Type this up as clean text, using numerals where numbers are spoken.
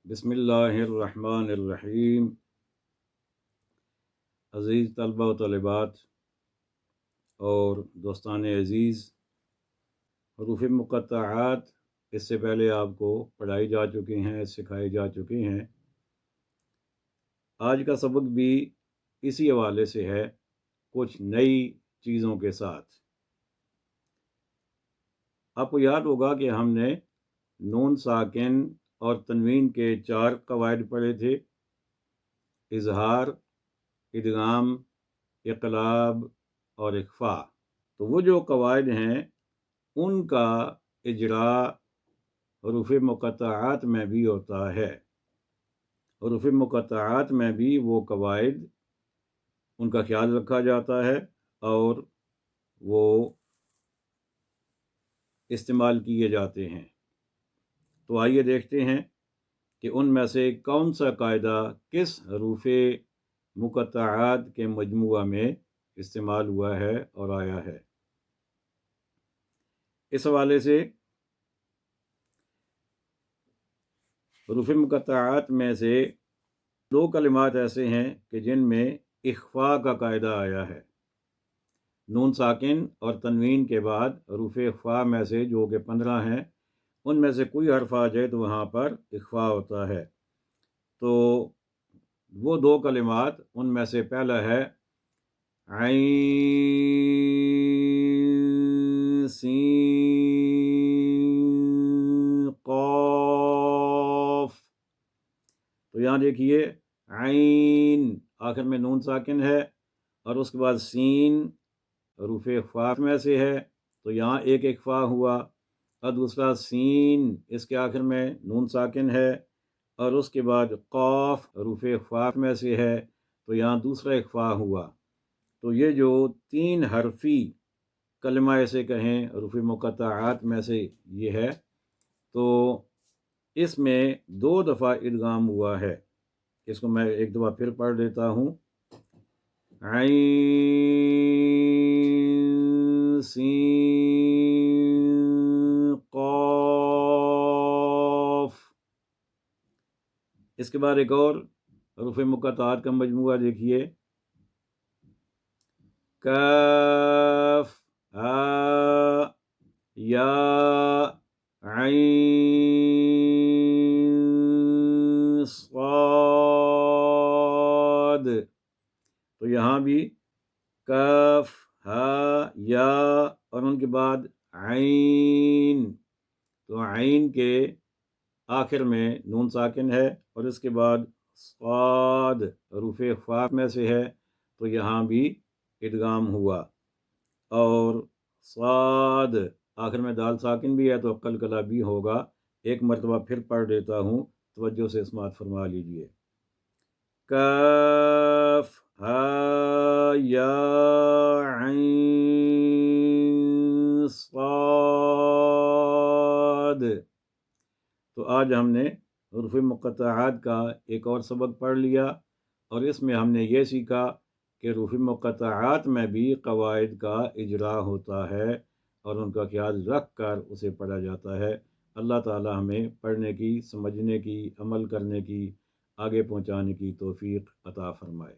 بسم اللہ الرحمن الرحیم۔ عزیز طلبہ و طالبات اور دوستان عزیز، حروف مقطعات اس سے پہلے آپ کو پڑھائی جا چکے ہیں، سکھائے جا چکے ہیں۔ آج کا سبق بھی اسی حوالے سے ہے، کچھ نئی چیزوں کے ساتھ۔ آپ کو یاد ہوگا کہ ہم نے نون ساکن اور تنوین کے 4 قواعد پڑھے تھے: اظہار، ادغام، اقلاب اور اخفاء۔ تو وہ جو قواعد ہیں ان کا اجراء حروف مقطعات میں بھی ہوتا ہے۔ حروف مقطعات میں بھی وہ قواعد، ان کا خیال رکھا جاتا ہے اور وہ استعمال کیے جاتے ہیں۔ تو آئیے دیکھتے ہیں کہ ان میں سے کون سا قاعدہ کس حروف مقطعات کے مجموعہ میں استعمال ہوا ہے اور آیا ہے۔ اس حوالے سے حروف مقطعات میں سے 2 کلمات ایسے ہیں کہ جن میں اخفاء کا قاعدہ آیا ہے۔ نون ساکن اور تنوین کے بعد حروف اخفاء میں سے جو کہ 15 ہیں، ان میں سے کوئی حرف آ جائے تو وہاں پر اخفاء ہوتا ہے۔ تو وہ 2 کلمات، ان میں سے پہلا ہے عین سین قاف۔ تو یہاں دیکھیے، عین آخر میں نون ساکن ہے اور اس کے بعد سین حروف اخفاء میں سے ہے، تو یہاں ایک اخفاء ہوا، اور دوسرا سین، اس کے آخر میں نون ساکن ہے اور اس کے بعد قاف حروف اخفاء میں سے ہے، تو یہاں دوسرا اخفاء ہوا۔ تو یہ جو 3 حرفی کلمہ ایسے کہیں حروف مقطعات میں سے یہ ہے، تو اس میں 2 دفعہ ادغام ہوا ہے۔ اس کو میں ایک دفعہ پھر پڑھ دیتا ہوں: عین سین قاف۔ اس کے بعد ایک اور حروف مقطعات کا مجموعہ دیکھیے: کاف، ہا، یا، عین، صاد۔ تو یہاں بھی کاف، ہا، یا اور ان کے بعد عین۔ تو عین کے آخر میں نون ساکن ہے اور اس کے بعد صاد حروف اخفاء میں سے ہے، تو یہاں بھی ادغام ہوا۔ اور صاد آخر میں دال ساکن بھی ہے تو قلقلہ بھی ہوگا۔ ایک مرتبہ پھر پڑھ دیتا ہوں، توجہ سے سماعت فرما لیجیے: کاف، ہا، یا، عین، صاد۔ تو آج ہم نے حروف مقطعات کا ایک اور سبق پڑھ لیا، اور اس میں ہم نے یہ سیکھا کہ حروف مقطعات میں بھی قواعد کا اجراء ہوتا ہے اور ان کا خیال رکھ کر اسے پڑھا جاتا ہے۔ اللہ تعالی ہمیں پڑھنے کی، سمجھنے کی، عمل کرنے کی، آگے پہنچانے کی توفیق عطا فرمائے۔